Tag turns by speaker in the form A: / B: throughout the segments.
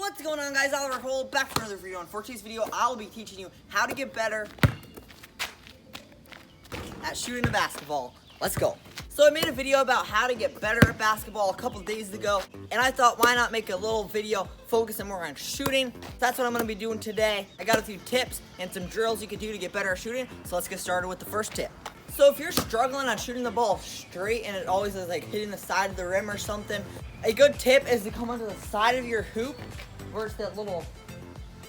A: What's going on, guys? Oliver Hole back for another video. For today's video, I will be teaching you how to get better at shooting a basketball. Let's go. So I made a video about how to get better at basketball a couple days ago, and I thought, why not make a little video focusing more on shooting? That's what I'm going to be doing today. I got a few tips and some drills you can do to get better at shooting, so let's get started with the first tip. So if you're struggling on shooting the ball straight and it always is like hitting the side of the rim or something, a good tip is to come onto the side of your hoop where it's that little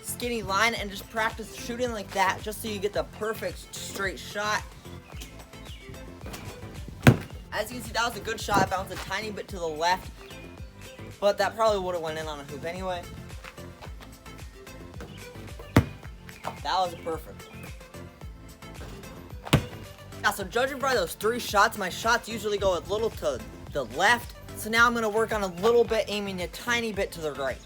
A: skinny line and just practice shooting like that just so you get the perfect straight shot. As you can see, that was a good shot. I bounced a tiny bit to the left, but that probably would have went in on a hoop anyway. That was perfect. Yeah, so judging by those three shots, my shots usually go a little to the left. So now I'm going to work on a little bit, aiming a tiny bit to the right.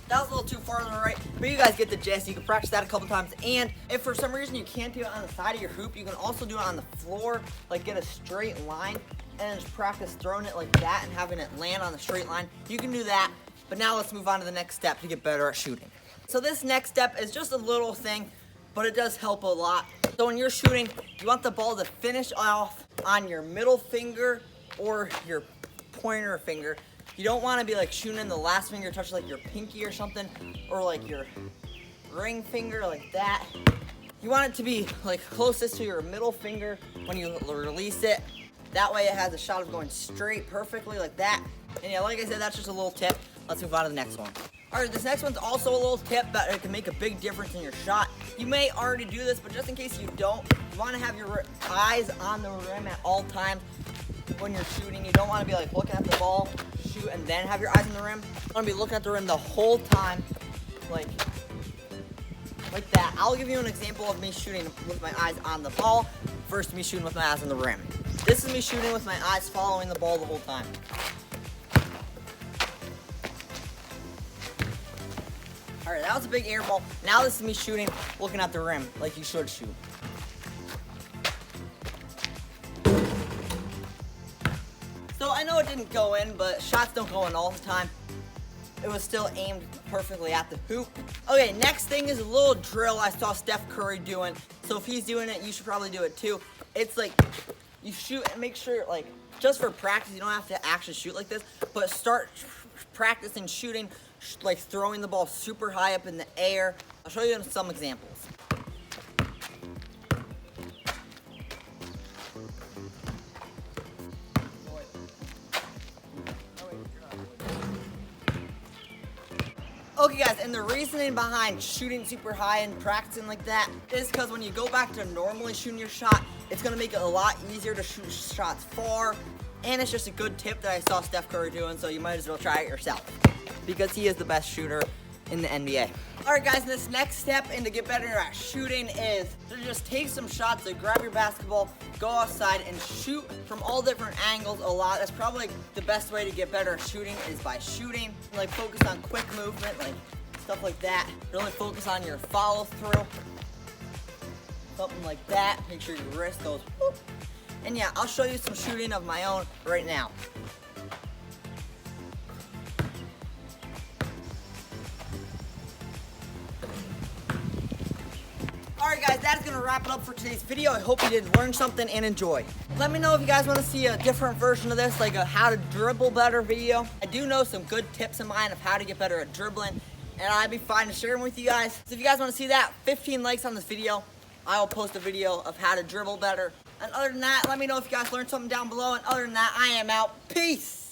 A: That was a little too far on the right, but you guys get the gist. You can practice that a couple times. And if for some reason you can't do it on the side of your hoop, you can also do it on the floor, like get a straight line and just practice throwing it like that and having it land on the straight line. You can do that, but now let's move on to the next step to get better at shooting. So this next step is just a little thing, but it does help a lot. So when you're shooting, you want the ball to finish off on your middle finger or your pointer finger. You don't want to be like shooting in the last finger, touch like your pinky or something, or like your ring finger like that. You want it to be like closest to your middle finger when you release it. That way it has a shot of going straight perfectly like that. And yeah, like I said, that's just a little tip. Let's move on to the next one. All right, this next one's also a little tip that it can make a big difference in your shot. You may already do this, but just in case you don't, you want to have your eyes on the rim at all times when you're shooting. You don't want to be like looking at the ball, shoot, and then have your eyes on the rim. You want to be looking at the rim the whole time, like that. I'll give you an example of me shooting with my eyes on the ball versus me shooting with my eyes on the rim. This is me shooting with my eyes following the ball the whole time. All right, that was a big air ball. Now this is me shooting, looking at the rim like you should shoot. So I know it didn't go in, but shots don't go in all the time. It was still aimed perfectly at the hoop. Okay, next thing is a little drill I saw Steph Curry doing. So if he's doing it, you should probably do it too. It's like you shoot and make sure, like, just for practice, you don't have to actually shoot like this, but start practicing shooting, like throwing the ball super high up in the air. I'll show you some examples. Okay guys, and the reasoning behind shooting super high and practicing like that is because when you go back to normally shooting your shot, it's going to make it a lot easier to shoot shots far, and it's just a good tip that I saw Steph Curry doing, so you might as well try it yourself because he is the best shooter in the NBA. Alright guys, this next step and to get better at shooting is to just take some shots. So grab your basketball, go outside and shoot from all different angles a lot. That's probably the best way to get better at shooting is by shooting. Like focus on quick movement, like stuff like that. Really focus on your follow through. Something like that. Make sure your wrist goes whoop. And yeah, I'll show you some shooting of my own right now. Alright guys, that is going to wrap it up for today's video. I hope you did learn something and enjoy. Let me know if you guys want to see a different version of this, like a how to dribble better video. I do know some good tips in mind of how to get better at dribbling, and I'd be fine to share them with you guys. So if you guys want to see that, 15 likes on this video, I will post a video of how to dribble better. And other than that, let me know if you guys learned something down below. And other than that, I am out. Peace!